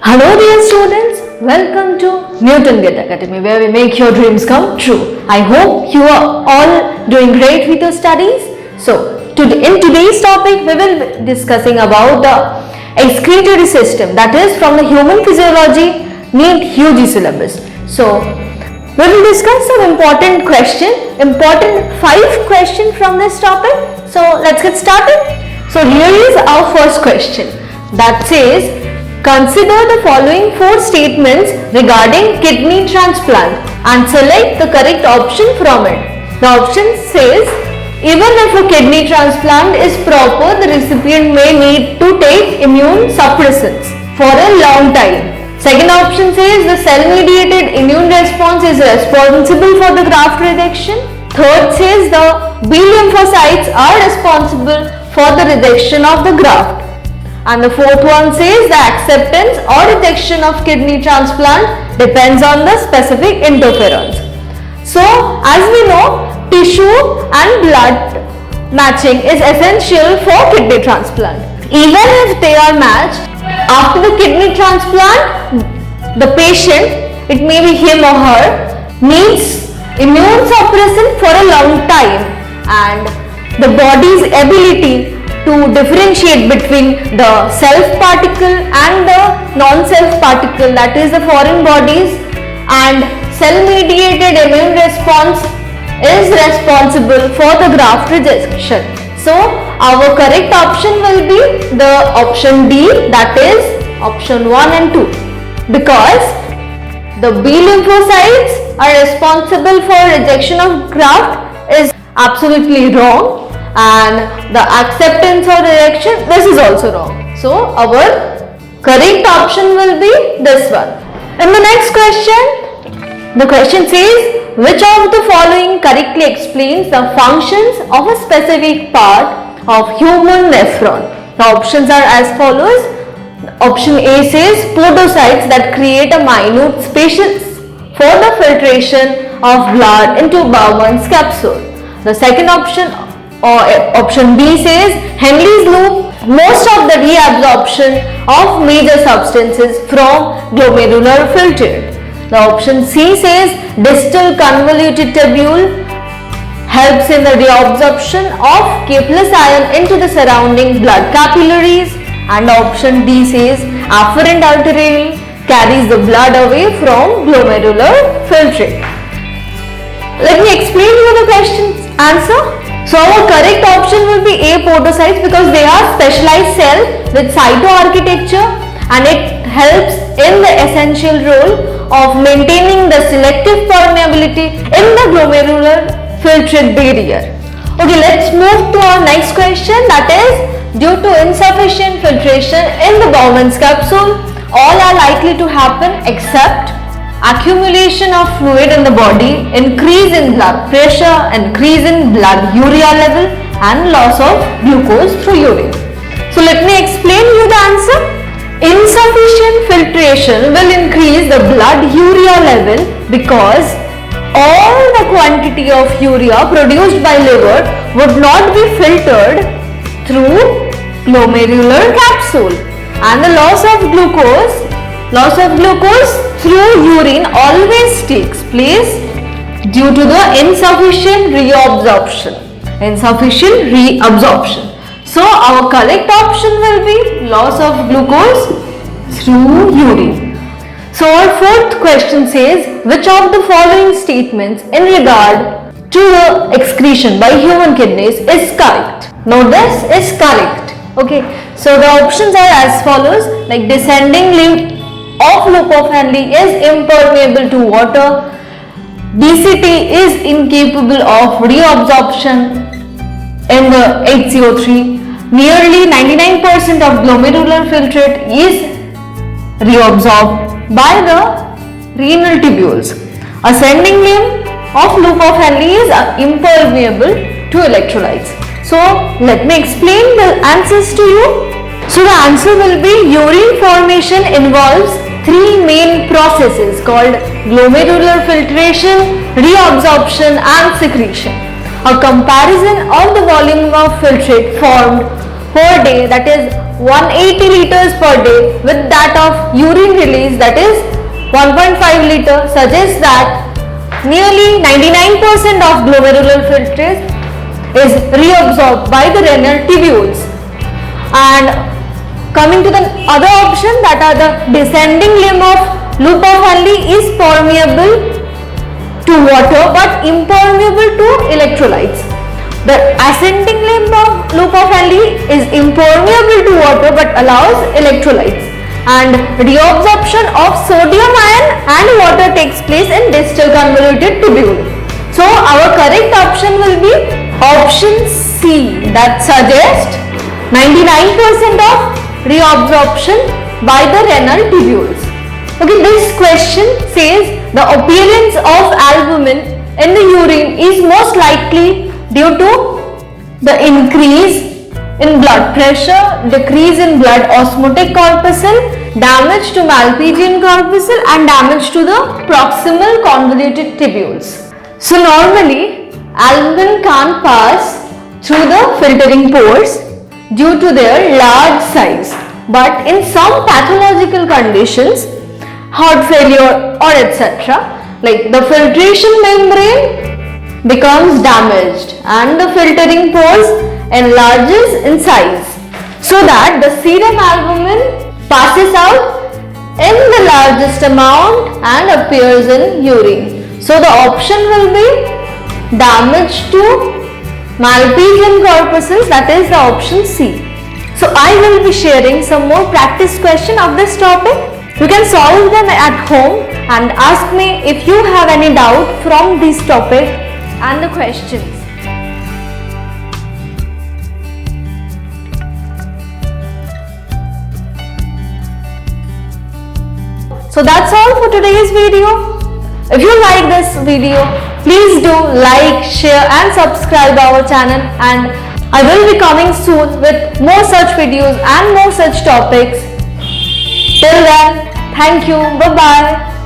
Hello dear students, welcome to Newton Gate Academy where we make your dreams come true. I hope you are all doing great with your studies. So in today's topic we will be discussing about the excretory system, that is from the human physiology NEET UG syllabus. So we will discuss some important 5 questions from this topic. So let's get started. So here is our first question that says, consider the following 4 statements regarding kidney transplant and select the correct option from it. The option says, even if a kidney transplant is proper, the recipient may need to take immune suppressants for a long time. Second option says, the cell-mediated immune response is responsible for the graft rejection. Third says, the B lymphocytes are responsible for the rejection of the graft. And the fourth one says the acceptance or rejection of kidney transplant depends on the specific interferons. So as we know, tissue and blood matching is essential for kidney transplant. Even if they are matched, after the kidney transplant, the patient, it may be him or her, needs immune suppression for a long time, and the body's ability to differentiate between the self particle and the non-self particle, that is the foreign bodies, and cell-mediated immune response is responsible for the graft rejection. So our correct option will be the option D, that is option 1 and 2, because the B lymphocytes are responsible for rejection of graft is absolutely wrong, and the acceptance or rejection, this is also wrong. So our correct option will be this one. In the next question, the question says, which of the following correctly explains the functions of a specific part of human nephron? The options are as follows. Option A says podocytes that create a minute spaces for the filtration of blood into Bowman's capsule. The second option B says Henle's loop, most of the reabsorption of major substances from glomerular filtrate. The option C says distal convoluted tubule helps in the reabsorption of K+ ion into the surrounding blood capillaries, and option D says afferent artery carries the blood away from glomerular filtrate. Let me explain you the question's answer. So our correct option will be A, podocytes, because they are specialized cell with cytoarchitecture and it helps in the essential role of maintaining the selective permeability in the glomerular filtrate barrier. Okay, let's move to our next question, that is, due to insufficient filtration in the Bowman's capsule, all are likely to happen except accumulation of fluid in the body, increase in blood pressure, increase in blood urea level, and loss of glucose through urine. So let me explain you the answer. Insufficient filtration will increase the blood urea level because all the quantity of urea produced by liver would not be filtered through glomerular capsule, and the loss of glucose through urine always takes place due to the insufficient reabsorption. So our correct option will be loss of glucose through urine. So our fourth question says, which of the following statements in regard to the excretion by human kidneys is correct? Now this is correct. Okay, so the options are as follows, like descending limb of loop of Henle is impermeable to water, DCT is incapable of reabsorption in the HCO3, nearly 99% of glomerular filtrate is reabsorbed by the renal tubules. Ascending limb of loop of Henle is impermeable to electrolytes. So let me explain the answers to you. So the answer will be urine formation involves 3 main processes called glomerular filtration, reabsorption and secretion. A comparison of the volume of filtrate formed per day, that is 180 liters per day with that of urine release, that is 1.5 liter, suggests that nearly 99% of glomerular filtrate is reabsorbed by the renal tubules. And coming to the other option, that are the descending limb of loop of Henle is permeable to water but impermeable to electrolytes. The ascending limb of loop of Henle is impermeable to water but allows electrolytes. And reabsorption of sodium ion and water takes place in distal convoluted tubule. So our correct option will be option C, that suggests 99% of reabsorption by the renal tubules. Okay, this question says the appearance of albumin in the urine is most likely due to the increase in blood pressure, decrease in blood osmotic corpuscle, damage to Malpighian corpuscle and damage to the proximal convoluted tubules. So normally albumin can't pass through the filtering pores due to their large size, but in some pathological conditions, heart failure or etc., like the filtration membrane becomes damaged and the filtering pores enlarges in size, so that the serum albumin passes out in the largest amount and appears in urine. So the option will be damage to Malpighian corpuscles, that is the option C. So I will be sharing some more practice question of this topic. You can solve them at home and ask me if you have any doubt from this topic and the questions. So that's all for today's video. If you like this video, please do like, share and subscribe our channel, and I will be coming soon with more such videos and more such topics. Till then, thank you. Bye-bye.